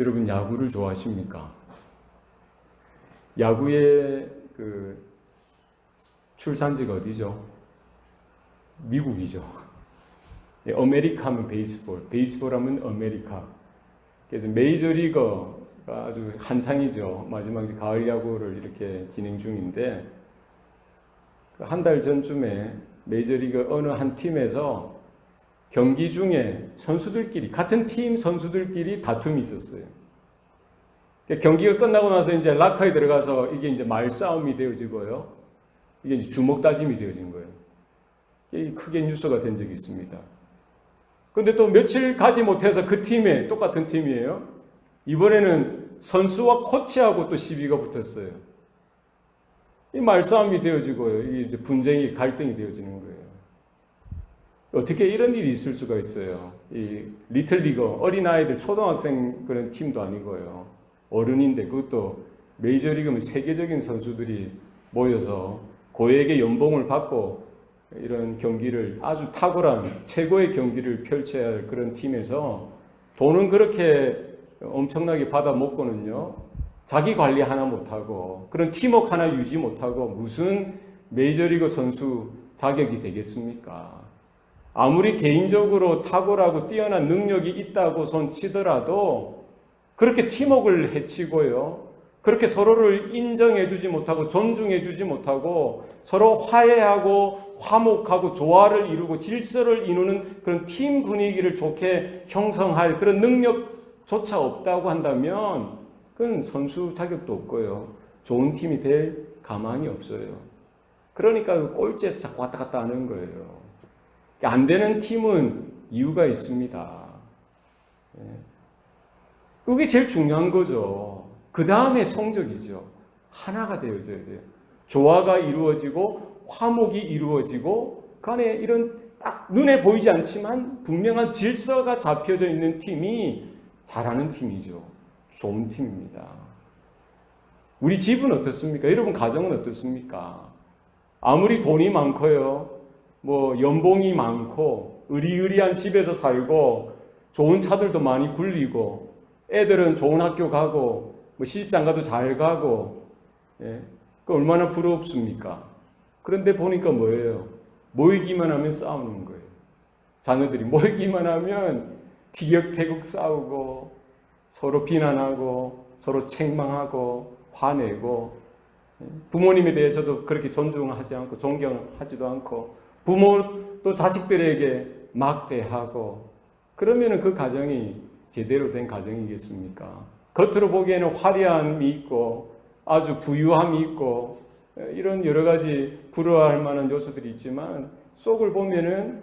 여러분 야구를 좋아하십니까? 야구의 출산지가 어디죠? 미국이죠. 아메리카 하면 베이스볼 하면 아메리카. 그래서 메이저리거가 아주 한창이죠. 마지막 가을 야구를 이렇게 진행 중인데 한 달 전쯤에 메이저리그 어느 한 팀에서 경기 중에 선수들끼리 같은 팀 선수들끼리 다툼이 있었어요. 경기가 끝나고 나서 이제 락커에 들어가서 이게 이제 말싸움이 되어지고요. 이게 이제 주먹 다짐이 되어진 거예요. 이게 크게 뉴스가 된 적이 있습니다. 근데 또 며칠 가지 못해서 그 팀에 똑같은 팀이에요. 이번에는 선수와 코치하고 또 시비가 붙었어요. 이 말싸움이 되어지고요. 이게 이제 분쟁이 갈등이 되어지는 거예요. 어떻게 이런 일이 있을 수가 있어요. 이 리틀리거 어린아이들 초등학생 그런 팀도 아니고요. 어른인데 그것도 메이저리그면 세계적인 선수들이 모여서 고액의 연봉을 받고 이런 경기를 아주 탁월한 최고의 경기를 펼쳐야 할 그런 팀에서 돈은 그렇게 엄청나게 받아 먹고는요. 자기 관리 하나 못하고 그런 팀워크 하나 유지 못하고 무슨 메이저리그 선수 자격이 되겠습니까? 아무리 개인적으로 탁월하고 뛰어난 능력이 있다고 손 치더라도 그렇게 팀워크를 해치고요. 그렇게 서로를 인정해주지 못하고 존중해주지 못하고 서로 화해하고 화목하고 조화를 이루고 질서를 이루는 그런 팀 분위기를 좋게 형성할 그런 능력조차 없다고 한다면 그건 선수 자격도 없고요. 좋은 팀이 될 가망이 없어요. 그러니까 꼴찌에서 자꾸 왔다 갔다 하는 거예요. 안 되는 팀은 이유가 있습니다. 그게 제일 중요한 거죠. 그 다음에 성적이죠. 하나가 되어져야 돼요. 조화가 이루어지고 화목이 이루어지고 그 안에 이런 딱 눈에 보이지 않지만 분명한 질서가 잡혀져 있는 팀이 잘하는 팀이죠. 좋은 팀입니다. 우리 집은 어떻습니까? 여러분 가정은 어떻습니까? 아무리 돈이 많고요. 뭐 연봉이 많고 의리의리한 집에서 살고 좋은 차들도 많이 굴리고 애들은 좋은 학교 가고 뭐 시집장가도 잘 가고 그 얼마나 부럽습니까? 그런데 보니까 뭐예요? 모이기만 하면 싸우는 거예요. 자녀들이 모이기만 하면 티격태격 싸우고 서로 비난하고 서로 책망하고 화내고 부모님에 대해서도 그렇게 존중하지 않고 존경하지도 않고 부모도 자식들에게 막대하고 그러면 그 가정이 제대로 된 가정이겠습니까? 겉으로 보기에는 화려함이 있고 아주 부유함이 있고 이런 여러 가지 부러워할 만한 요소들이 있지만 속을 보면은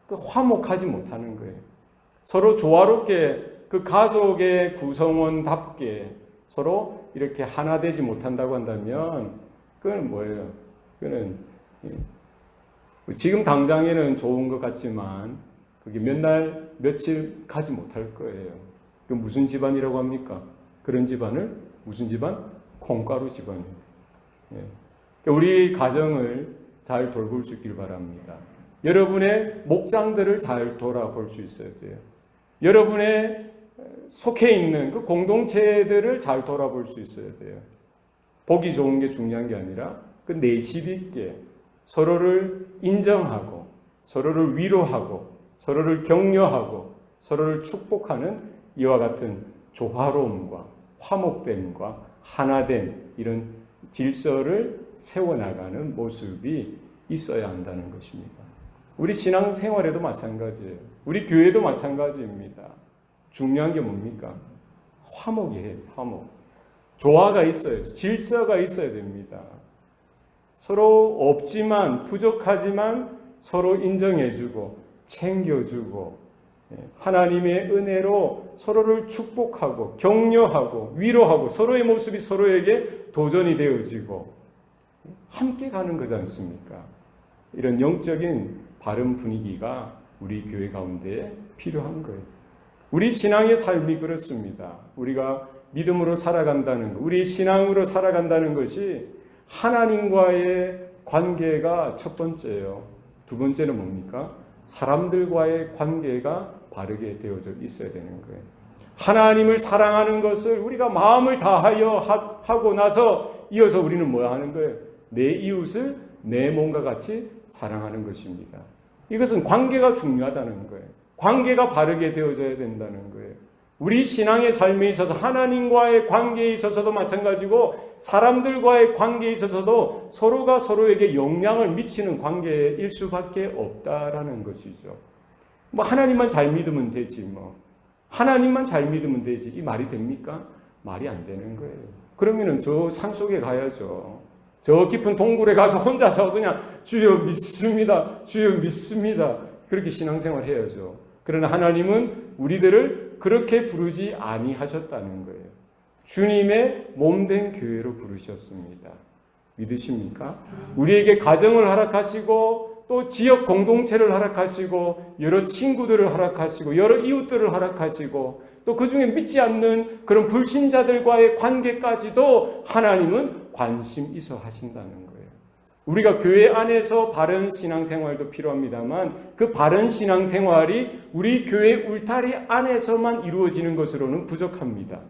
그 화목하지 못하는 거예요. 서로 조화롭게 그 가족의 구성원답게 서로 이렇게 하나 되지 못한다고 한다면 그건 뭐예요? 그는 지금 당장에는 좋은 것 같지만 그게 몇 날, 며칠 가지 못할 거예요. 그 무슨 집안이라고 합니까? 그런 집안을 무슨 집안? 콩가루 집안이에요. 우리 가정을 잘 돌볼 수 있길 바랍니다. 여러분의 목장들을 잘 돌아볼 수 있어야 돼요. 여러분의 속해 있는 그 공동체들을 잘 돌아볼 수 있어야 돼요. 보기 좋은 게 중요한 게 아니라 그 내실 있게 서로를 인정하고 서로를 위로하고 서로를 격려하고 서로를 축복하는 이와 같은 조화로움과 화목됨과 하나됨 이런 질서를 세워나가는 모습이 있어야 한다는 것입니다. 우리 신앙생활에도 마찬가지예요. 우리 교회도 마찬가지입니다. 중요한 게 뭡니까? 화목이에요. 화목. 조화가 있어야 돼요. 질서가 있어야 됩니다. 서로 없지만 부족하지만 서로 인정해주고 챙겨주고 하나님의 은혜로 서로를 축복하고 격려하고 위로하고 서로의 모습이 서로에게 도전이 되어지고 함께 가는 거지 않습니까? 이런 영적인 바른 분위기가 우리 교회 가운데 필요한 거예요. 우리 신앙의 삶이 그렇습니다. 우리가 믿음으로 살아간다는 것, 우리 신앙으로 살아간다는 것이 하나님과의 관계가 첫 번째예요. 두 번째는 뭡니까? 사람들과의 관계가 바르게 되어져 있어야 되는 거예요. 하나님을 사랑하는 것을 우리가 마음을 다하여 하고 나서 이어서 우리는 뭐야 하는 거예요? 내 이웃을 내 몸과 같이 사랑하는 것입니다. 이것은 관계가 중요하다는 거예요. 관계가 바르게 되어져야 된다는 거예요. 우리 신앙의 삶에 있어서 하나님과의 관계에 있어서도 마찬가지고 사람들과의 관계에 있어서도 서로가 서로에게 영향을 미치는 관계일 수밖에 없다라는 것이죠. 뭐 하나님만 잘 믿으면 되지 뭐. 하나님만 잘 믿으면 되지. 이 말이 됩니까? 말이 안 되는 거예요. 그러면은 저 산속에 가야죠. 저 깊은 동굴에 가서 혼자서 그냥 주여 믿습니다. 주여 믿습니다. 그렇게 신앙생활 해야죠. 그러나 하나님은 우리들을 그렇게 부르지 아니하셨다는 거예요. 주님의 몸된 교회로 부르셨습니다. 믿으십니까? 우리에게 가정을 허락하시고 또 지역 공동체를 허락하시고 여러 친구들을 허락하시고 여러 이웃들을 허락하시고 또 그중에 믿지 않는 그런 불신자들과의 관계까지도 하나님은 관심 있어 하신다는 거예요. 우리가 교회 안에서 바른 신앙생활도 필요합니다만 그 바른 신앙생활이 우리 교회 울타리 안에서만 이루어지는 것으로는 부족합니다.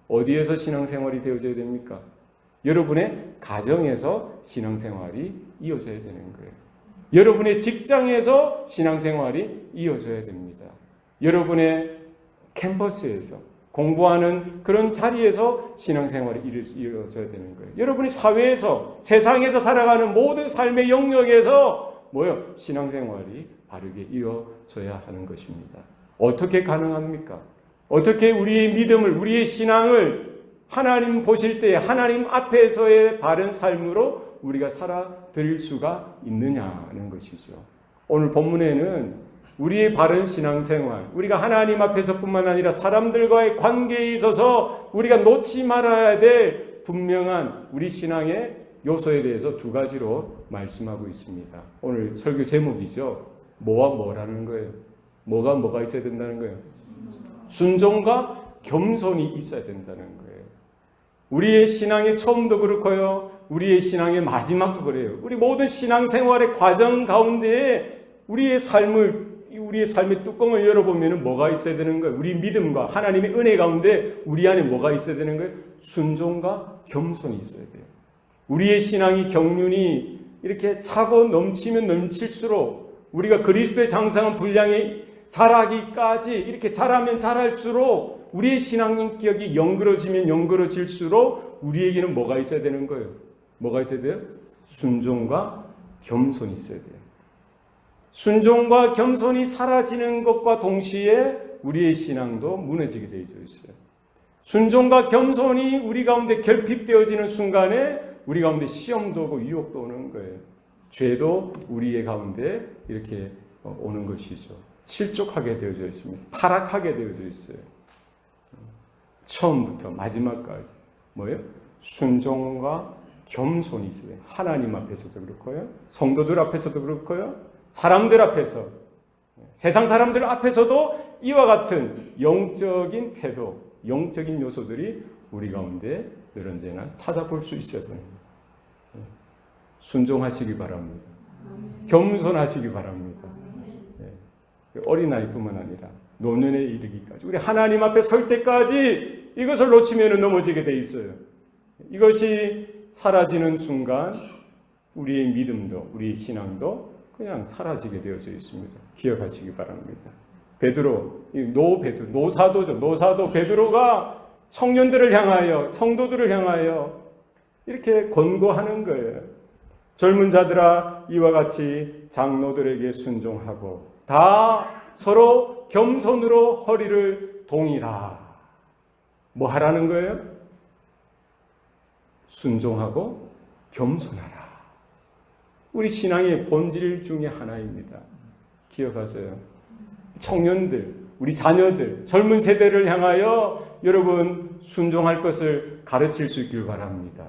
어디에서 신앙생활이 되어져야 됩니까? 여러분의 가정에서 신앙생활이 이어져야 되는 거예요. 여러분의 직장에서 신앙생활이 이어져야 됩니다. 여러분의 캠퍼스에서 공부하는 그런 자리에서 신앙생활이 이루어져야 되는 거예요. 여러분이 사회에서 세상에서 살아가는 모든 삶의 영역에서 신앙생활이 바르게 이루어져야 하는 것입니다. 어떻게 가능합니까? 어떻게 우리의 믿음을 우리의 신앙을 하나님 보실 때 하나님 앞에서의 바른 삶으로 우리가 살아드릴 수가 있느냐는 것이죠. 오늘 본문에는 우리의 바른 신앙생활, 우리가 하나님 앞에서뿐만 아니라 사람들과의 관계에 있어서 우리가 놓지 말아야 될 분명한 우리 신앙의 요소에 대해서 두 가지로 말씀하고 있습니다. 오늘 설교 제목이죠. 뭐와 뭐라는 거예요? 뭐가 있어야 된다는 거예요? 순종과 겸손이 있어야 된다는 거예요. 우리의 신앙의 처음도 그렇고요. 우리의 신앙의 마지막도 그래요. 우리 모든 신앙생활의 과정 가운데에 우리의 삶의 뚜껑을 열어보면 뭐가 있어야 되는 거예요? 우리 믿음과 하나님의 은혜 가운데 우리 안에 뭐가 있어야 되는 거예요? 순종과 겸손이 있어야 돼요. 우리의 신앙이 경륜이 이렇게 차고 넘치면 넘칠수록 우리가 그리스도의 장성한 분량에 자라기까지 이렇게 자라면 자랄수록 우리의 신앙인격이 영그러지면 영그러질수록 우리에게는 뭐가 있어야 되는 거예요? 뭐가 있어야 돼요? 순종과 겸손이 있어야 돼요. 순종과 겸손이 사라지는 것과 동시에 우리의 신앙도 무너지게 되어 있어요. 순종과 겸손이 우리 가운데 결핍되어지는 순간에 우리 가운데 시험도 오고 유혹도 오는 거예요. 죄도 우리의 가운데 이렇게 오는 것이죠. 실족하게 되어져 있습니다. 타락하게 되어져 있어요. 처음부터 마지막까지 순종과 겸손이 있어요. 하나님 앞에서도 그렇고요. 성도들 앞에서도 그렇고요. 사람들 앞에서, 세상 사람들 앞에서도 이와 같은 영적인 태도, 영적인 요소들이 우리 가운데 늘 언제나 찾아볼 수 있어야 됩니다. 순종하시기 바랍니다. 겸손하시기 바랍니다. 어린아이뿐만 아니라 노년에 이르기까지 우리 하나님 앞에 설 때까지 이것을 놓치면 넘어지게 돼 있어요. 이것이 사라지는 순간 우리의 믿음도 우리의 신앙도 그냥 사라지게 되어져 있습니다. 기억하시기 바랍니다. 베드로, 노사도죠. 노사도 베드로가 청년들을 향하여 성도들을 향하여 이렇게 권고하는 거예요. 젊은 자들아 이와 같이 장로들에게 순종하고 다 서로 겸손으로 허리를 동이라. 뭐 하라는 거예요? 순종하고 겸손하라. 우리 신앙의 본질 중에 하나입니다. 기억하세요. 청년들, 우리 자녀들, 젊은 세대를 향하여 여러분 순종할 것을 가르칠 수 있길 바랍니다.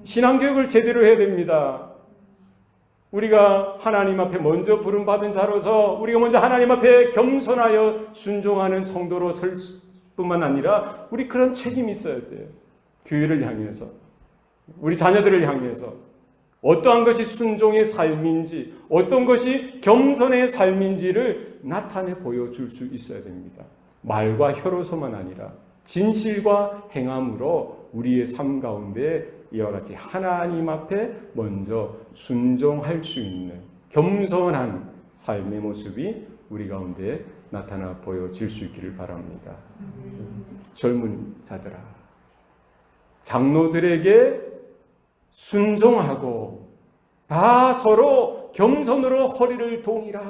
신앙교육을 제대로 해야 됩니다. 우리가 하나님 앞에 먼저 부름받은 자로서 우리가 먼저 하나님 앞에 겸손하여 순종하는 성도로 설 뿐만 아니라 우리 그런 책임이 있어야 돼요. 교회를 향해서, 우리 자녀들을 향해서 어떠한 것이 순종의 삶인지, 어떤 것이 겸손의 삶인지를 나타내 보여줄 수 있어야 됩니다. 말과 혀로서만 아니라 진실과 행함으로 우리의 삶 가운데 이와 같이 하나님 앞에 먼저 순종할 수 있는 겸손한 삶의 모습이 우리 가운데 나타나 보여질 수 있기를 바랍니다. 젊은 자들아, 장로들에게 순종하고 다 서로 겸손으로 허리를 동이라.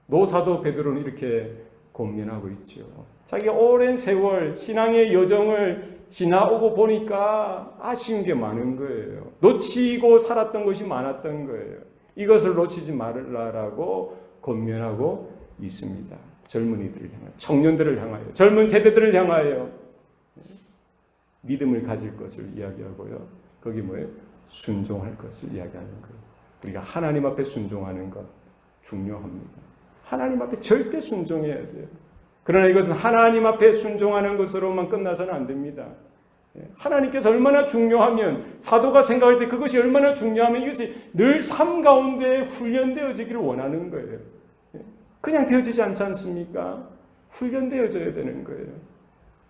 노사도 베드로는 이렇게 권면하고 있죠. 자기가 오랜 세월 신앙의 여정을 지나오고 보니까 아쉬운 게 많은 거예요. 놓치고 살았던 것이 많았던 거예요. 이것을 놓치지 말라라고 권면하고 있습니다. 젊은이들을 향하여, 청년들을 향하여, 젊은 세대들을 향하여 믿음을 가질 것을 이야기하고요. 거기 뭐예요? 순종할 것을 이야기하는 거예요. 우리가 하나님 앞에 순종하는 것 중요합니다. 하나님 앞에 절대 순종해야 돼요. 그러나 이것은 하나님 앞에 순종하는 것으로만 끝나서는 안 됩니다. 하나님께서 얼마나 중요하면, 사도가 생각할 때 그것이 얼마나 중요하면 이것이 늘 삶 가운데 훈련되어지기를 원하는 거예요. 그냥 되어지지 않지 않습니까? 훈련되어져야 되는 거예요.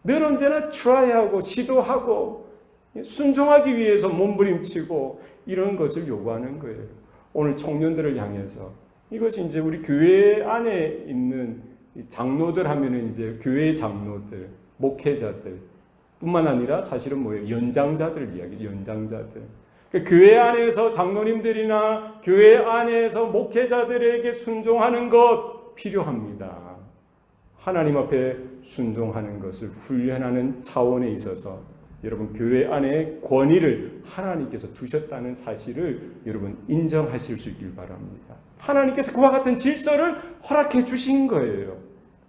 늘 언제나 트라이하고 시도하고 순종하기 위해서 몸부림치고 이런 것을 요구하는 거예요. 오늘 청년들을 향해서 이것이 이제 우리 교회 안에 있는 장로들 하면은 이제 교회 장로들, 목회자들 뿐만 아니라 사실은 뭐예요? 연장자들 이야기, 연장자들. 그러니까 교회 안에서 장로님들이나 교회 안에서 목회자들에게 순종하는 것 필요합니다. 하나님 앞에 순종하는 것을 훈련하는 차원에 있어서 여러분 교회 안에 권위를 하나님께서 두셨다는 사실을 여러분 인정하실 수 있길 바랍니다. 하나님께서 그와 같은 질서를 허락해 주신 거예요.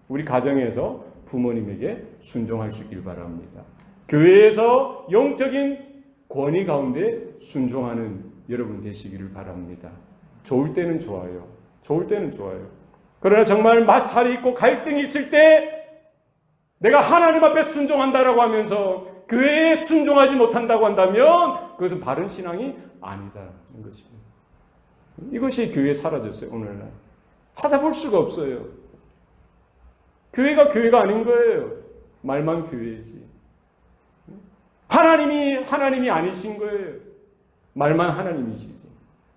우리 가정에서 부모님에게 순종할 수 있길 바랍니다. 교회에서 영적인 권위 가운데 순종하는 여러분 되시기를 바랍니다. 좋을 때는 좋아요. 좋을 때는 좋아요. 그러나 정말 마찰이 있고 갈등이 있을 때 내가 하나님 앞에 순종한다라고 하면서 교회에 순종하지 못한다고 한다면 그것은 바른 신앙이 아니다라는 것입니다. 이것이 교회에 사라졌어요. 오늘날 찾아볼 수가 없어요. 교회가 아닌 거예요. 말만 교회지. 하나님이 아니신 거예요. 말만 하나님이시지.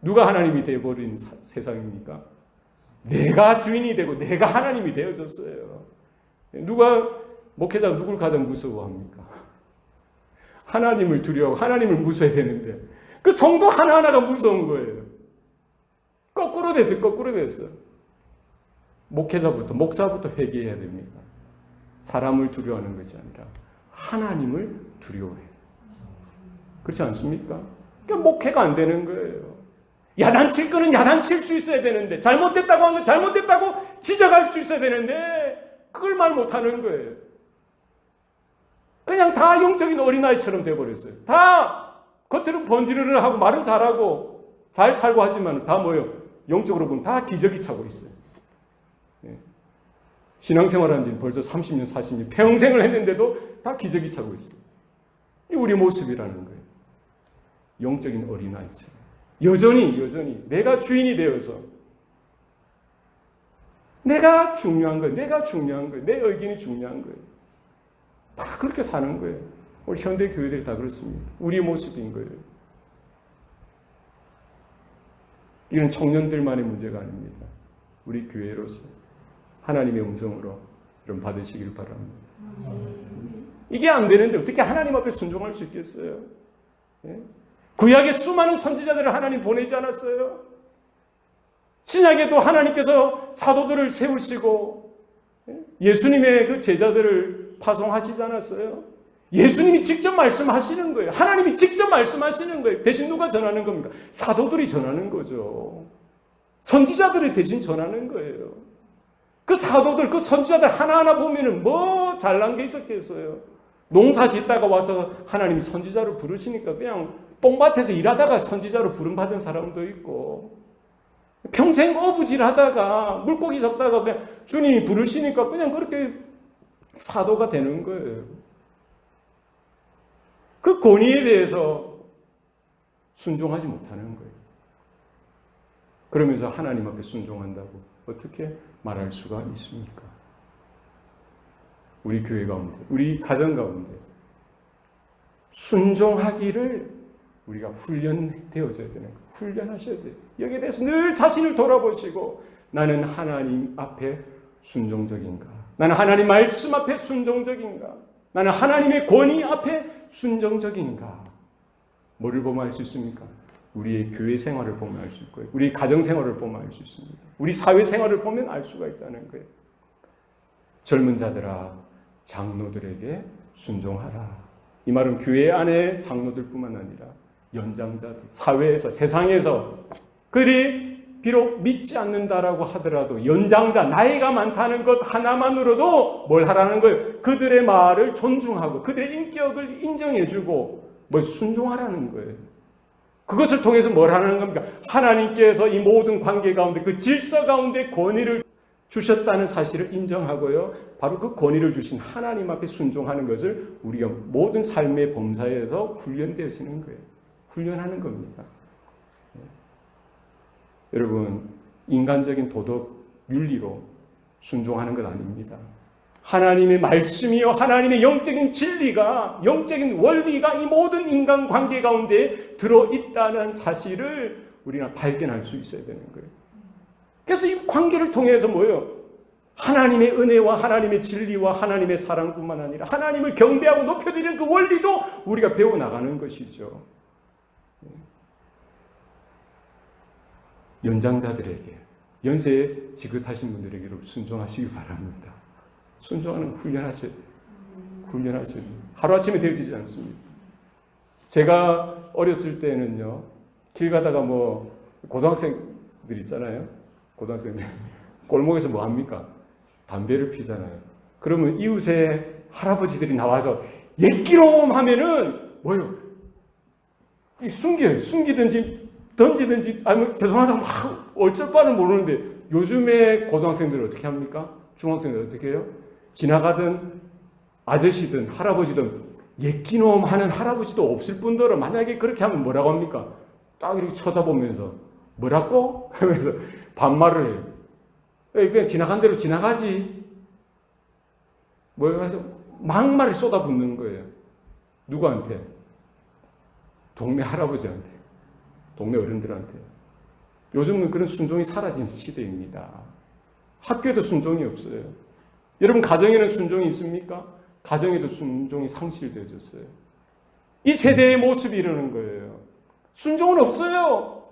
누가 하나님이 되어버린 세상입니까? 내가 주인이 되고 내가 하나님이 되어졌어요. 목회자가 누굴 가장 무서워합니까? 하나님을 두려워하고 하나님을 무서워해야 되는데 그 성도 하나하나가 무서운 거예요. 거꾸로 됐어요. 목사부터 회개해야 됩니다. 사람을 두려워하는 것이 아니라 하나님을 두려워해요. 그렇지 않습니까? 그러니까 목회가 안 되는 거예요. 야단칠 거는 야단칠 수 있어야 되는데, 잘못됐다고 한 건 잘못됐다고 지적할 수 있어야 되는데 그걸 말 못하는 거예요. 그냥 다 영적인 어린아이처럼 돼버렸어요. 다 겉으로는 번지르르 하고 말은 잘하고 잘 살고 하지만 다 뭐예요? 영적으로 보면 다 기저귀 차고 있어요. 신앙생활한 지는 벌써 30년, 40년, 평생을 했는데도 다 기저귀 차고 있어요. 이 우리 모습이라는 거예요. 영적인 어린아이처럼. 여전히 내가 주인이 되어서 내가 중요한 거예요. 내 의견이 중요한 거예요. 다 그렇게 사는 거예요. 우리 현대 교회들이 다 그렇습니다. 우리 모습인 거예요. 이건 청년들만의 문제가 아닙니다. 우리 교회로서 하나님의 음성으로 좀 받으시길 바랍니다. 이게 안 되는데 어떻게 하나님 앞에 순종할 수 있겠어요? 구약에 수많은 선지자들을 하나님 보내지 않았어요? 신약에도 하나님께서 사도들을 세우시고 예수님의 그 제자들을 파송하시지 않았어요? 예수님이 직접 말씀하시는 거예요. 하나님이 직접 말씀하시는 거예요. 대신 누가 전하는 겁니까? 사도들이 전하는 거죠. 선지자들이 대신 전하는 거예요. 그 사도들, 그 선지자들 하나하나 보면은 뭐 잘난 게 있었겠어요. 농사 짓다가 와서 하나님이 선지자로 부르시니까 그냥 뽕밭에서 일하다가 선지자로 부름받은 사람도 있고, 평생 어부질 하다가 물고기 잡다가 그냥 주님이 부르시니까 그냥 그렇게 사도가 되는 거예요. 그 권위에 대해서 순종하지 못하는 거예요. 그러면서 하나님 앞에 순종한다고 어떻게 말할 수가 있습니까? 우리 교회 가운데, 우리 가정 가운데 순종하기를 우리가 훈련되어져야 되는 거예요. 훈련하셔야 돼요. 여기에 대해서 늘 자신을 돌아보시고 나는 하나님 앞에 순종적인가? 나는 하나님 말씀 앞에 순종적인가? 나는 하나님의 권위 앞에 순종적인가? 뭐를 보면 알 수 있습니까? 우리의 교회 생활을 보면 알 수 있고요. 우리 가정 생활을 보면 알 수 있습니다. 우리 사회 생활을 보면 알 수가 있다는 거예요. 젊은 자들아, 장로들에게 순종하라. 이 말은 교회 안에 장로들뿐만 아니라 연장자들, 사회에서, 세상에서 그들이 비록 믿지 않는다라고 하더라도 연장자, 나이가 많다는 것 하나만으로도 뭘 하라는 거예요? 그들의 말을 존중하고 그들의 인격을 인정해주고 뭘 순종하라는 거예요. 그것을 통해서 뭘 하는 겁니까? 하나님께서 이 모든 관계 가운데 그 질서 가운데 권위를 주셨다는 사실을 인정하고요. 바로 그 권위를 주신 하나님 앞에 순종하는 것을 우리가 모든 삶의 범사에서 훈련되어지는 거예요. 훈련하는 겁니다. 여러분, 인간적인 도덕 윤리로 순종하는 것 아닙니다. 하나님의 말씀이요, 하나님의 영적인 진리가, 영적인 원리가 이 모든 인간 관계 가운데 들어있다는 사실을 우리가 발견할 수 있어야 되는 거예요. 그래서 이 관계를 통해서 뭐예요? 하나님의 은혜와 하나님의 진리와 하나님의 사랑뿐만 아니라 하나님을 경배하고 높여드리는 그 원리도 우리가 배워나가는 것이죠. 연장자들에게, 연세에 지긋하신 분들에게 순종하시기 바랍니다. 순종하는 거 훈련하셔야 돼요. 훈련하셔야 돼요. 하루아침에 되어지지 않습니다. 제가 어렸을 때는요, 길 가다가 뭐 고등학생들 있잖아요. 고등학생들 골목에서 뭐 합니까? 담배를 피잖아요. 그러면 이웃의 할아버지들이 나와서 옛기놈 하면은 뭐예요? 숨겨요. 숨기든지 던지든지, 아니면 죄송하다고 막 어쩔 바를 모르는데 요즘에 고등학생들은 어떻게 합니까? 중학생들 어떻게 해요? 지나가든 아저씨든 할아버지든 옛기놈 하는 할아버지도 없을 뿐더러 만약에 그렇게 하면 뭐라고 합니까? 딱 이렇게 쳐다보면서 뭐라고? 하면서 반말을 해요. 그냥 지나간 대로 지나가지. 뭐예요? 막말을 쏟아붓는 거예요. 누구한테? 동네 할아버지한테. 동네 어른들한테. 요즘은 그런 순종이 사라진 시대입니다. 학교에도 순종이 없어요. 여러분, 가정에는 순종이 있습니까? 가정에도 순종이 상실되어졌어요. 이 세대의 모습이 이러는 거예요. 순종은 없어요.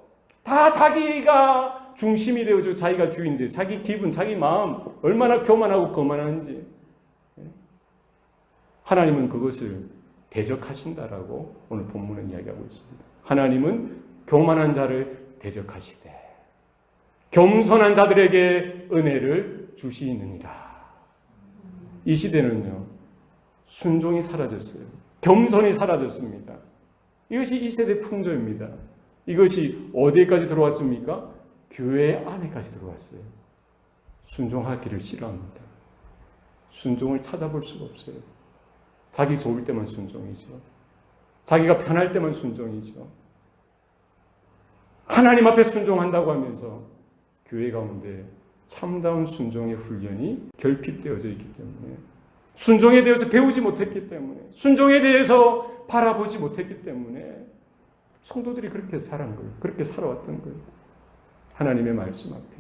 다 자기가 중심이 되어져, 자기가 주인이 돼요. 자기 기분, 자기 마음, 얼마나 교만하고 거만한지. 하나님은 그것을 대적하신다라고 오늘 본문은 이야기하고 있습니다. 하나님은 교만한 자를 대적하시되 겸손한 자들에게 은혜를 주시느니라. 이 시대는요, 순종이 사라졌어요. 겸손이 사라졌습니다. 이것이 이 세대 풍조입니다. 이것이 어디까지 들어왔습니까? 교회 안에까지 들어왔어요. 순종하기를 싫어합니다. 순종을 찾아볼 수가 없어요. 자기 좋을 때만 순종이죠. 자기가 편할 때만 순종이죠. 하나님 앞에 순종한다고 하면서 교회 가운데 참다운 순종의 훈련이 결핍되어져 있기 때문에, 순종에 대해서 배우지 못했기 때문에, 순종에 대해서 바라보지 못했기 때문에 성도들이 그렇게 살아온 거예요. 그렇게 살아왔던 거예요. 하나님의 말씀 앞에,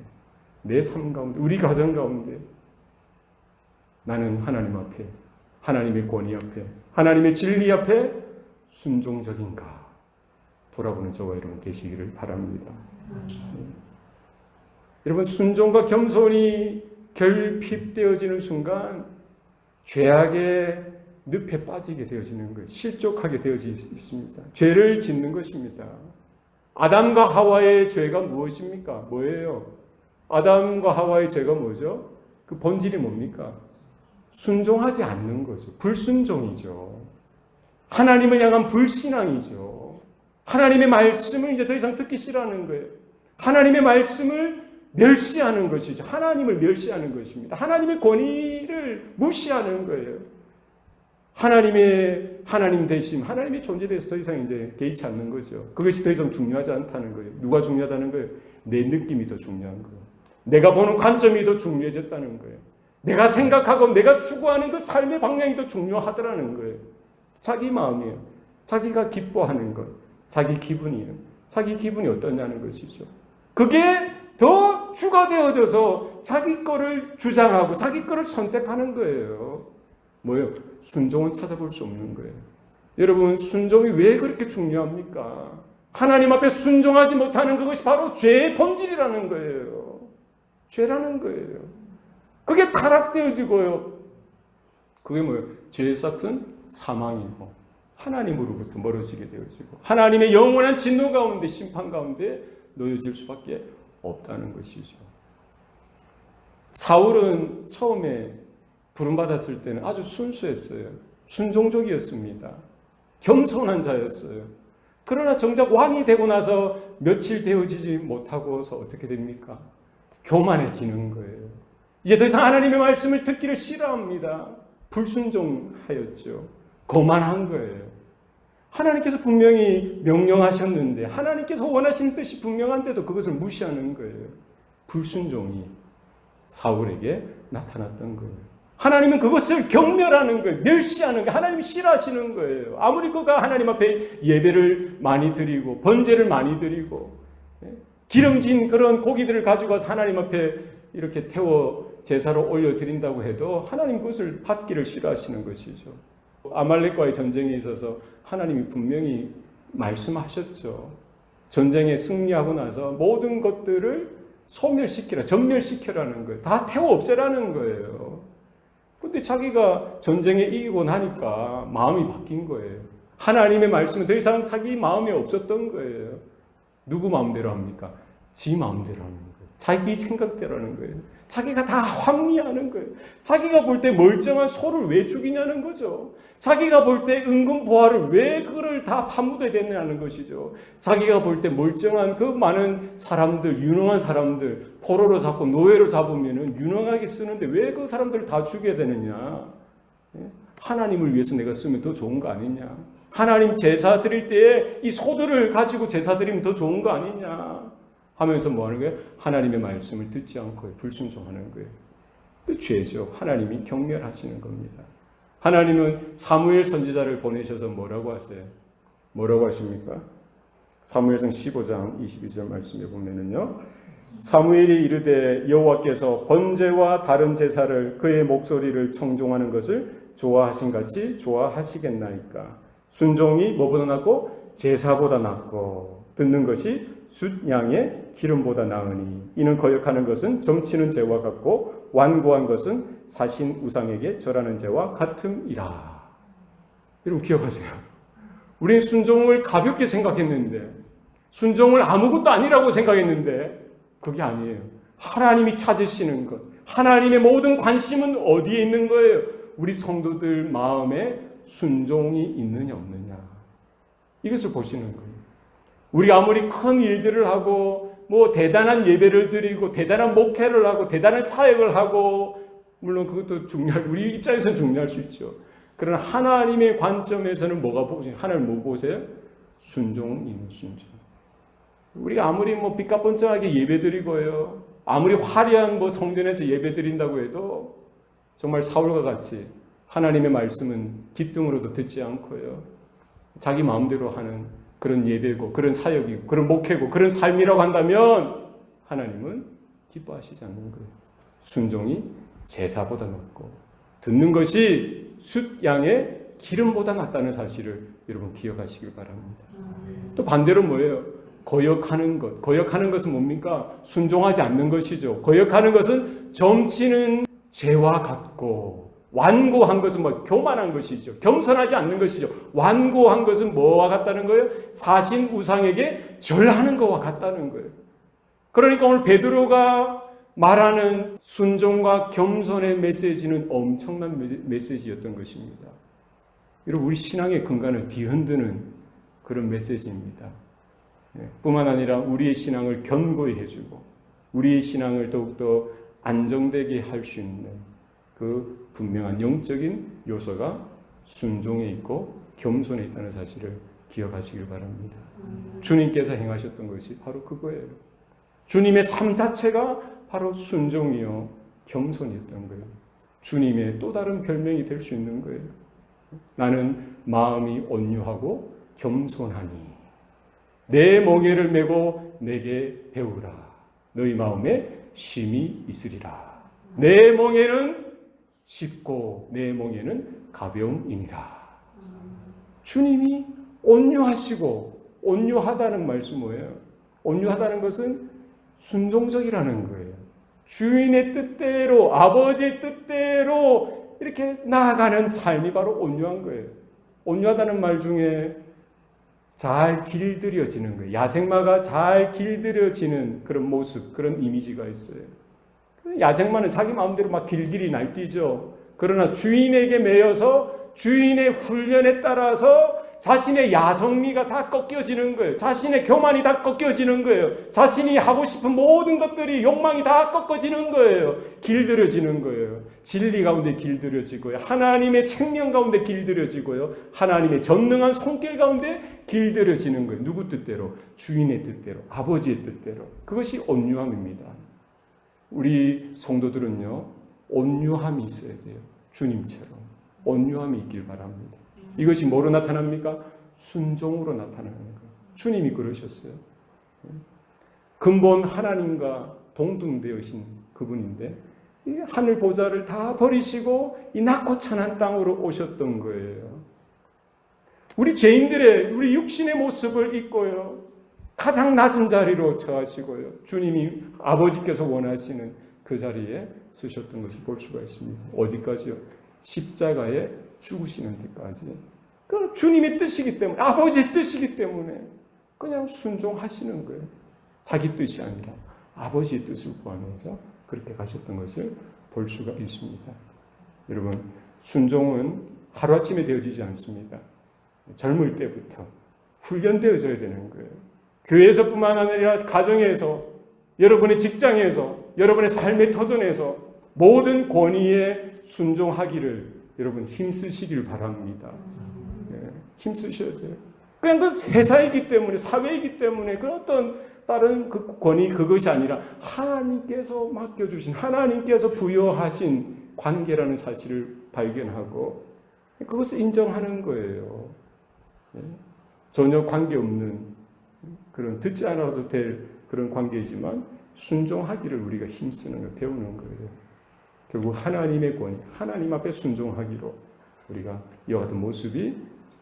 내 삶 가운데, 우리 가정 가운데 나는 하나님 앞에, 하나님의 권위 앞에, 하나님의 진리 앞에 순종적인가 돌아보는 저와 여러분 되시기를 바랍니다. 여러분, 순종과 겸손이 결핍되어지는 순간 죄악의 늪에 빠지게 되어지는 거예요. 실족하게 되어있습니다. 죄를 짓는 것입니다. 아담과 하와의 죄가 무엇입니까? 뭐예요? 아담과 하와의 죄가 뭐죠? 그 본질이 뭡니까? 순종하지 않는 거죠. 불순종이죠. 하나님을 향한 불신앙이죠. 하나님의 말씀을 이제 더 이상 듣기 싫어하는 거예요. 하나님의 말씀을 멸시하는 것이죠. 하나님을 멸시하는 것입니다. 하나님의 권위를 무시하는 거예요. 하나님 되심, 하나님의 존재에 대해서 더 이상 이제 개의치 않는 거죠. 그것이 더 이상 중요하지 않다는 거예요. 누가 중요하다는 거예요? 내 느낌이 더 중요한 거예요. 내가 보는 관점이 더 중요해졌다는 거예요. 내가 생각하고 내가 추구하는 그 삶의 방향이 더 중요하더라는 거예요. 자기 마음이에요. 자기가 기뻐하는 것, 자기 기분이에요. 자기 기분이 어떠냐는 것이죠. 그게 더 주가 되어져서 자기 거를 주장하고 자기 거를 선택하는 거예요. 뭐예요? 순종은 찾아볼 수 없는 거예요. 여러분, 순종이 왜 그렇게 중요합니까? 하나님 앞에 순종하지 못하는 그것이 바로 죄의 본질이라는 거예요. 죄라는 거예요. 그게 타락되어지고요. 그게 뭐예요? 죄의 싹은 사망이고 하나님으로부터 멀어지게 되어지고 하나님의 영원한 진노 가운데 심판 가운데 놓여질 수밖에 없다는 것이죠. 사울은 처음에 부름받았을 때는 아주 순수했어요. 순종적이었습니다. 겸손한 자였어요. 그러나 정작 왕이 되고 나서 며칠 되어지지 못하고서 어떻게 됩니까? 교만해지는 거예요. 이제 더 이상 하나님의 말씀을 듣기를 싫어합니다. 불순종하였죠. 거만한 거예요. 하나님께서 분명히 명령하셨는데 하나님께서 원하시는 뜻이 분명한데도 그것을 무시하는 거예요. 불순종이 사울에게 나타났던 거예요. 하나님은 그것을 경멸하는 거예요. 멸시하는 거예요. 하나님이 싫어하시는 거예요. 아무리 그가 하나님 앞에 예배를 많이 드리고 번제를 많이 드리고 기름진 그런 고기들을 가지고 와서 하나님 앞에 이렇게 태워 제사로 올려드린다고 해도 하나님 그것을 받기를 싫어하시는 것이죠. 아말렉과의 전쟁에 있어서 하나님이 분명히 말씀하셨죠. 전쟁에 승리하고 나서 모든 것들을 소멸시키라, 전멸시키라는 거예요. 다 태워 없애라는 거예요. 근데 자기가 전쟁에 이기고 나니까 마음이 바뀐 거예요. 하나님의 말씀은 더 이상 자기 마음에 없었던 거예요. 누구 마음대로 합니까? 지 마음대로 하는 거예요. 자기 생각대로 하는 거예요. 자기가 다 합리화하는 거예요. 자기가 볼 때 멀쩡한 소를 왜 죽이냐는 거죠. 자기가 볼 때 은근 보화를 왜 그거를 다 파묻어야 되냐는 것이죠. 자기가 볼 때 멀쩡한 그 많은 사람들, 유능한 사람들 포로로 잡고 노예로 잡으면은 유능하게 쓰는데 왜 그 사람들을 다 죽여야 되느냐. 하나님을 위해서 내가 쓰면 더 좋은 거 아니냐. 하나님 제사 드릴 때에 이 소들을 가지고 제사 드리면 더 좋은 거 아니냐 하면서 뭐 하는 거예요? 하나님의 말씀을 듣지 않고 불순종하는 거예요. 그 죄죠. 하나님이 경멸하시는 겁니다. 하나님은 사무엘 선지자를 보내셔서 뭐라고 하세요? 뭐라고 하십니까? 사무엘상 15장 22절 말씀에 보면은요. 사무엘이 이르되 여호와께서 번제와 다른 제사를 그의 목소리를 청종하는 것을 좋아하신 같이 좋아하시겠나이까. 순종이 뭐보다 낫고 제사보다 낫고 듣는 것이 숫양의 기름보다 나으니 이는 거역하는 것은 점치는 죄와 같고 완고한 것은 사신 우상에게 절하는 죄와 같음이라. 여러분 기억하세요. 우린 순종을 가볍게 생각했는데 순종을 아무것도 아니라고 생각했는데 그게 아니에요. 하나님이 찾으시는 것, 하나님의 모든 관심은 어디에 있는 거예요? 우리 성도들 마음에 순종이 있느냐 없느냐 이것을 보시는 거예요. 우리 아무리 큰 일들을 하고 뭐 대단한 예배를 드리고 대단한 목회를 하고 대단한 사역을 하고 물론 그것도 우리 입장에서는 중요할 수 있죠. 그러나 하나님의 관점에서는 뭐가 보세요? 하나님 뭐 보세요? 순종 있는 순종. 우리가 아무리 뭐 삐까뻔쩍하게 예배 드리고요, 아무리 화려한 뭐 성전에서 예배 드린다고 해도 정말 사울과 같이 하나님의 말씀은 귓등으로도 듣지 않고요, 자기 마음대로 하는 그런 예배고 그런 사역이고 그런 목회고 그런 삶이라고 한다면 하나님은 기뻐하시지 않는 거예요. 순종이 제사보다 낫고 듣는 것이 숫양의 기름보다 낫다는 사실을 여러분 기억하시길 바랍니다. 또 반대로 뭐예요? 거역하는 것. 거역하는 것은 뭡니까? 순종하지 않는 것이죠. 거역하는 것은 점치는 죄와 같고 완고한 것은 뭐 교만한 것이죠. 겸손하지 않는 것이죠. 완고한 것은 뭐와 같다는 거예요? 사신 우상에게 절하는 것과 같다는 거예요. 그러니까 오늘 베드로가 말하는 순종과 겸손의 메시지는 엄청난 메시지였던 것입니다. 여러분 우리 신앙의 근간을 뒤흔드는 그런 메시지입니다. 뿐만 아니라 우리의 신앙을 견고히 해주고 우리의 신앙을 더욱더 안정되게 할 수 있는 그 분명한 영적인 요소가 순종에 있고 겸손에 있다는 사실을 기억하시길 바랍니다. 주님께서 행하셨던 것이 바로 그거예요. 주님의 삶 자체가 바로 순종이요 겸손이었던 거예요. 주님의 또 다른 별명이 될 수 있는 거예요. 나는 마음이 온유하고 겸손하니 내 멍에를 메고 내게 배우라. 너희 마음에 쉼이 있으리라. 내 멍에는 쉽고 내 멍에는 가벼움이니라. 주님이 온유하시고, 온유하다는 말씀 뭐예요? 온유하다는 것은 순종적이라는 거예요. 주인의 뜻대로, 아버지의 뜻대로 이렇게 나아가는 삶이 바로 온유한 거예요. 온유하다는 말 중에 잘 길들여지는 거예요. 야생마가 잘 길들여지는 그런 모습, 그런 이미지가 있어요. 야생마는 자기 마음대로 막 길길이 날뛰죠. 그러나 주인에게 매여서 주인의 훈련에 따라서 자신의 야성미가 다 꺾여지는 거예요. 자신의 교만이 다 꺾여지는 거예요. 자신이 하고 싶은 모든 것들이 욕망이 다 꺾어지는 거예요. 길들여지는 거예요. 진리 가운데 길들여지고요. 하나님의 생명 가운데 길들여지고요. 하나님의 전능한 손길 가운데 길들여지는 거예요. 누구 뜻대로? 주인의 뜻대로, 아버지의 뜻대로. 그것이 온유함입니다. 우리 성도들은요, 온유함이 있어야 돼요. 주님처럼 온유함이 있길 바랍니다. 이것이 뭐로 나타납니까? 순종으로 나타나는 거예요. 주님이 그러셨어요. 근본 하나님과 동등되으신 그분인데 이 하늘 보좌를 다 버리시고 이 낮고 천한 땅으로 오셨던 거예요. 우리 죄인들의, 우리 육신의 모습을 입고요, 가장 낮은 자리로 처하시고요, 주님이 아버지께서 원하시는 그 자리에 쓰셨던 것을 볼 수가 있습니다. 어디까지요? 십자가에 죽으시는 데까지. 그 주님의 뜻이기 때문에, 아버지의 뜻이기 때문에 그냥 순종하시는 거예요. 자기 뜻이 아니라 아버지의 뜻을 구하면서 그렇게 가셨던 것을 볼 수가 있습니다. 여러분, 순종은 하루아침에 되어지지 않습니다. 젊을 때부터 훈련되어져야 되는 거예요. 교회에서뿐만 아니라 가정에서, 여러분의 직장에서, 여러분의 삶의 터전에서 모든 권위에 순종하기를 여러분 힘쓰시길 바랍니다. 힘쓰셔야 돼요. 그냥 그 회사이기 때문에, 사회이기 때문에 그 어떤 다른 그 권위, 그것이 아니라 하나님께서 맡겨주신, 하나님께서 부여하신 관계라는 사실을 발견하고 그것을 인정하는 거예요. 전혀 관계없는 그런, 듣지 않아도 될 그런 관계이지만 순종하기를 우리가 힘쓰는 걸 배우는 거예요. 결국 하나님의 권위, 하나님 앞에 순종하기로 우리가 이와 같은 모습이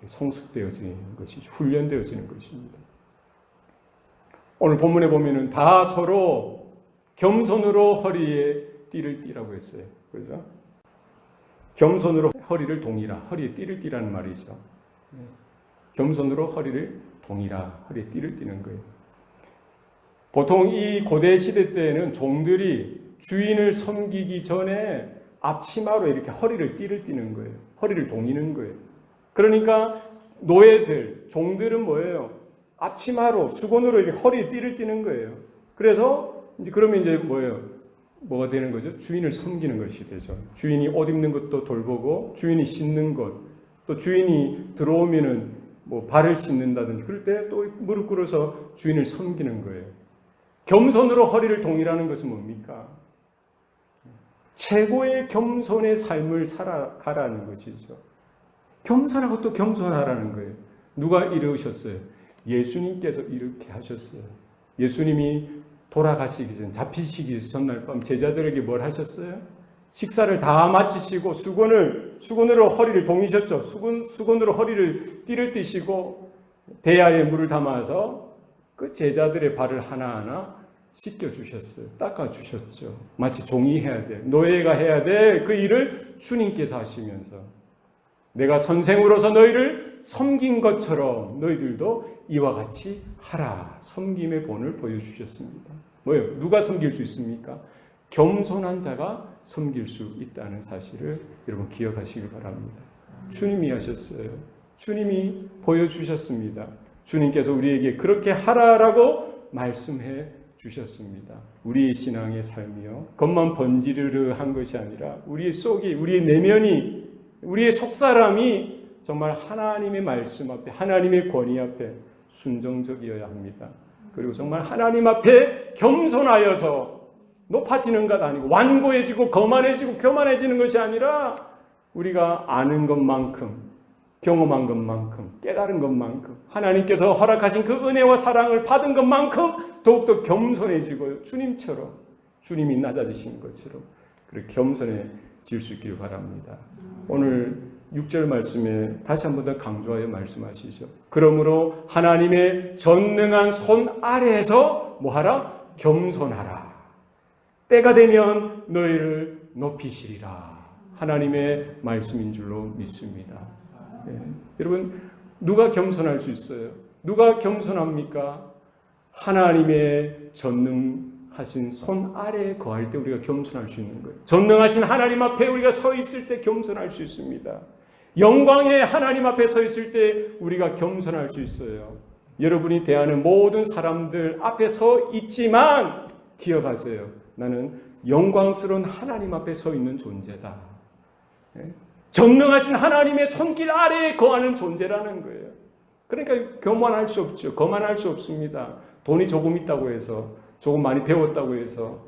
성숙되어지는 것이죠. 훈련되어지는 것입니다. 오늘 본문에 보면은 다 서로 겸손으로 허리에 띠를 띠라고 했어요. 그죠? 겸손으로 허리를 동이라. 허리에 띠를 띠라는 말이죠. 겸손으로 허리를 동이라. 허리에 띠를 띠는 거예요. 보통 이 고대 시대 때에는 종들이 주인을 섬기기 전에 앞치마로 이렇게 허리를 띠를 띠는 거예요. 허리를 동이는 거예요. 그러니까 노예들, 종들은 뭐예요? 앞치마로, 수건으로 이렇게 허리에 띠를 띠는 거예요. 그래서 이제 그러면 이제 뭐예요? 뭐가 되는 거죠? 주인을 섬기는 것이 되죠. 주인이 옷 입는 것도 돌보고, 주인이 씻는 것, 또 주인이 들어오면은 뭐 발을 씻는다든지 그럴 때 또 무릎 꿇어서 주인을 섬기는 거예요. 겸손으로 허리를 동이라는 것은 뭡니까? 최고의 겸손의 삶을 살아가라는 것이죠. 겸손하고 또 겸손하라는 거예요. 누가 이루셨어요? 예수님께서 이렇게 하셨어요. 예수님이 돌아가시기 전, 잡히시기 전날 밤 제자들에게 뭘 하셨어요? 식사를 다 마치시고 수건으로 허리를 동이셨죠. 수건으로 허리를 띠를 띠시고 대야에 물을 담아서 그 제자들의 발을 하나하나 씻겨주셨어요. 닦아주셨죠. 마치 종이 해야 될, 노예가 해야 될 그 일을 주님께서 하시면서 내가 선생으로서 너희를 섬긴 것처럼 너희들도 이와 같이 하라. 섬김의 본을 보여주셨습니다. 뭐예요? 누가 섬길 수 있습니까? 겸손한 자가 섬길 수 있다는 사실을 여러분 기억하시길 바랍니다. 주님이 하셨어요. 주님이 보여주셨습니다. 주님께서 우리에게 그렇게 하라라고 말씀해 주셨습니다. 우리의 신앙의 삶이요, 겉만 번지르르한 것이 아니라 우리의 속이, 우리의 내면이, 우리의 속사람이 정말 하나님의 말씀 앞에, 하나님의 권위 앞에 순종적이어야 합니다. 그리고 정말 하나님 앞에 겸손하여서 높아지는 것 아니고 완고해지고 거만해지고 교만해지는 것이 아니라 우리가 아는 것만큼, 경험한 것만큼, 깨달은 것만큼, 하나님께서 허락하신 그 은혜와 사랑을 받은 것만큼 더욱더 겸손해지고 주님처럼, 주님이 낮아지신 것처럼 그렇게 겸손해질 수 있기를 바랍니다. 오늘 6절 말씀에 다시 한 번 더 강조하여 말씀하시죠. 그러므로 하나님의 전능한 손 아래에서 뭐하라? 겸손하라. 때가 되면 너희를 높이시리라. 하나님의 말씀인 줄로 믿습니다. 네. 여러분, 누가 겸손할 수 있어요? 누가 겸손합니까? 하나님의 전능하신 손 아래에 거할 때 우리가 겸손할 수 있는 거예요. 전능하신 하나님 앞에 우리가 서 있을 때 겸손할 수 있습니다. 영광의 하나님 앞에 서 있을 때 우리가 겸손할 수 있어요. 여러분이 대하는 모든 사람들 앞에 서 있지만 기억하세요. 나는 영광스러운 하나님 앞에 서 있는 존재다. 전능하신 하나님의 손길 아래에 거하는 존재라는 거예요. 그러니까 교만할 수 없죠. 거만할 수 없습니다. 돈이 조금 있다고 해서, 조금 많이 배웠다고 해서,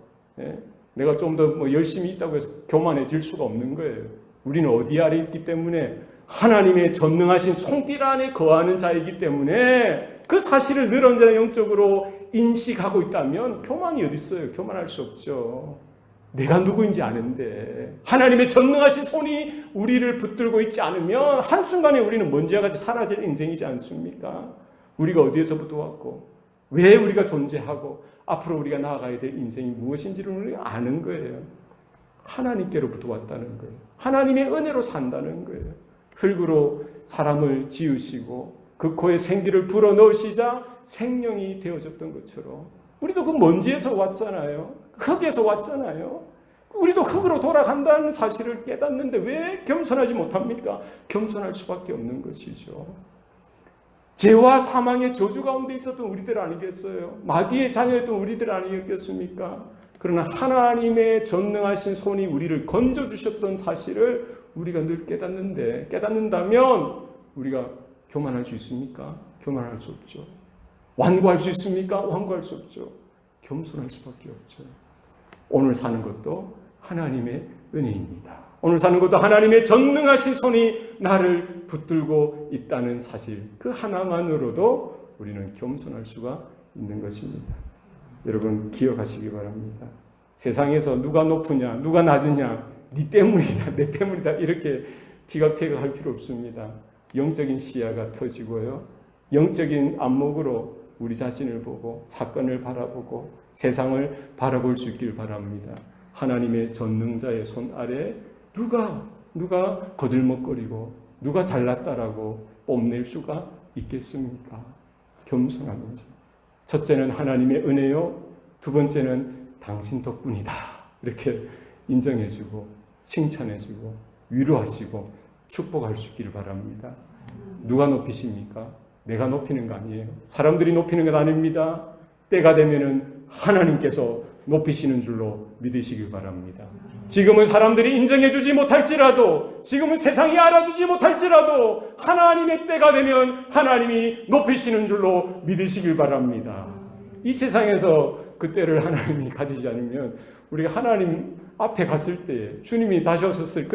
내가 좀 더 열심히 있다고 해서 교만해질 수가 없는 거예요. 우리는 어디 아래 있기 때문에 하나님의 전능하신 손길 안에 거하는 자이기 때문에 그 사실을 늘 언제나 영적으로 인식하고 있다면 교만이 어디 있어요? 교만할 수 없죠. 내가 누구인지 아는데 하나님의 전능하신 손이 우리를 붙들고 있지 않으면 한순간에 우리는 먼지와 같이 사라질 인생이지 않습니까? 우리가 어디에서부터 왔고 왜 우리가 존재하고 앞으로 우리가 나아가야 될 인생이 무엇인지를 우리가 아는 거예요. 하나님께로부터 왔다는 거예요. 하나님의 은혜로 산다는 거예요. 흙으로 사람을 지으시고 그 코에 생기를 불어넣으시자 생명이 되어졌던 것처럼 우리도 그 먼지에서 왔잖아요. 흙에서 왔잖아요. 우리도 흙으로 돌아간다는 사실을 깨닫는데 왜 겸손하지 못합니까? 겸손할 수밖에 없는 것이죠. 죄와 사망의 저주 가운데 있었던 우리들 아니겠어요? 마귀의 자녀였던 우리들 아니겠습니까? 그러나 하나님의 전능하신 손이 우리를 건져주셨던 사실을 우리가 늘 깨닫는다면 우리가 교만할 수 있습니까? 교만할 수 없죠. 완고할 수 있습니까? 완고할 수 없죠. 겸손할 수밖에 없죠. 오늘 사는 것도 하나님의 은혜입니다. 오늘 사는 것도 하나님의 전능하신 손이 나를 붙들고 있다는 사실, 그 하나만으로도 우리는 겸손할 수가 있는 것입니다. 여러분 기억하시기 바랍니다. 세상에서 누가 높으냐, 누가 낮으냐, 네 때문이다, 내 때문이다 이렇게 티격태격할 필요 없습니다. 영적인 시야가 터지고요. 영적인 안목으로 우리 자신을 보고 사건을 바라보고 세상을 바라볼 수 있길 바랍니다. 하나님의 전능자의 손 아래 누가 거들먹거리고 누가 잘났다라고 뽐낼 수가 있겠습니까? 겸손하면서 첫째는 하나님의 은혜요, 두 번째는 당신 덕분이다 이렇게 인정해주고 칭찬해주고 위로하시고 축복할 수 있기를 바랍니다. 누가 높이십니까? 내가 높이는 거 아니에요. 사람들이 높이는 것 아닙니다. 때가 되면은 하나님께서 높이시는 줄로 믿으시길 바랍니다. 지금은 사람들이 인정해주지 못할지라도, 지금은 세상이 알아주지 못할지라도 하나님의 때가 되면 하나님이 높이시는 줄로 믿으시길 바랍니다. 이 세상에서 그 때를 하나님이 가지지 않으면 우리가 하나님 앞에 갔을 때, 주님이 다시 오셨을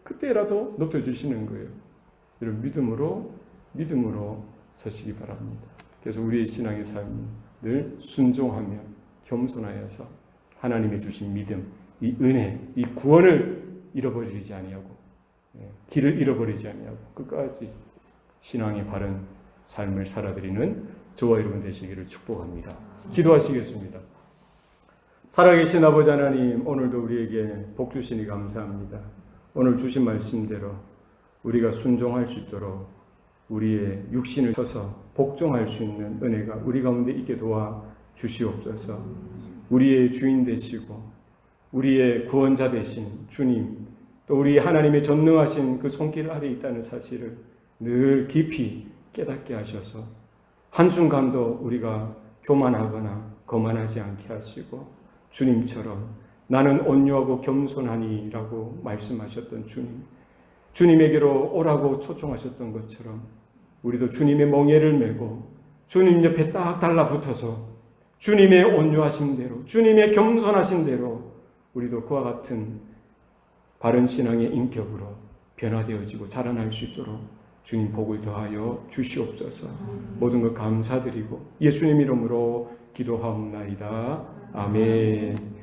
그때라도 높여주시는 거예요. 이런 믿음으로 서시기 바랍니다. 그래서 우리의 신앙의 삶이 늘 순종하며 겸손하여서 하나님이 주신 믿음, 이 은혜, 이 구원을 잃어버리지 아니하고, 길을 잃어버리지 아니하고 끝까지 신앙의 바른 삶을 살아드리는 저와 여러분 되시기를 축복합니다. 기도하시겠습니다. 살아계신 아버지 하나님, 오늘도 우리에게 복 주시니 감사합니다. 오늘 주신 말씀대로 우리가 순종할 수 있도록 우리의 육신을 쳐서 복종할 수 있는 은혜가 우리 가운데 있게 도와 주시옵소서. 우리의 주인 되시고 우리의 구원자 되신 주님, 또 우리 하나님의 전능하신 그 손길 아래 있다는 사실을 늘 깊이 깨닫게 하셔서 한순간도 우리가 교만하거나 거만하지 않게 하시고, 주님처럼 나는 온유하고 겸손하니라고 말씀하셨던 주님에게로 오라고 초청하셨던 것처럼 우리도 주님의 멍에를 메고 주님 옆에 딱 달라붙어서 주님의 온유하신 대로, 주님의 겸손하신 대로 우리도 그와 같은 바른 신앙의 인격으로 변화되어지고 자라날 수 있도록 주님 복을 더하여 주시옵소서. 모든 것 감사드리고 예수님 이름으로 기도하옵나이다. 아멘.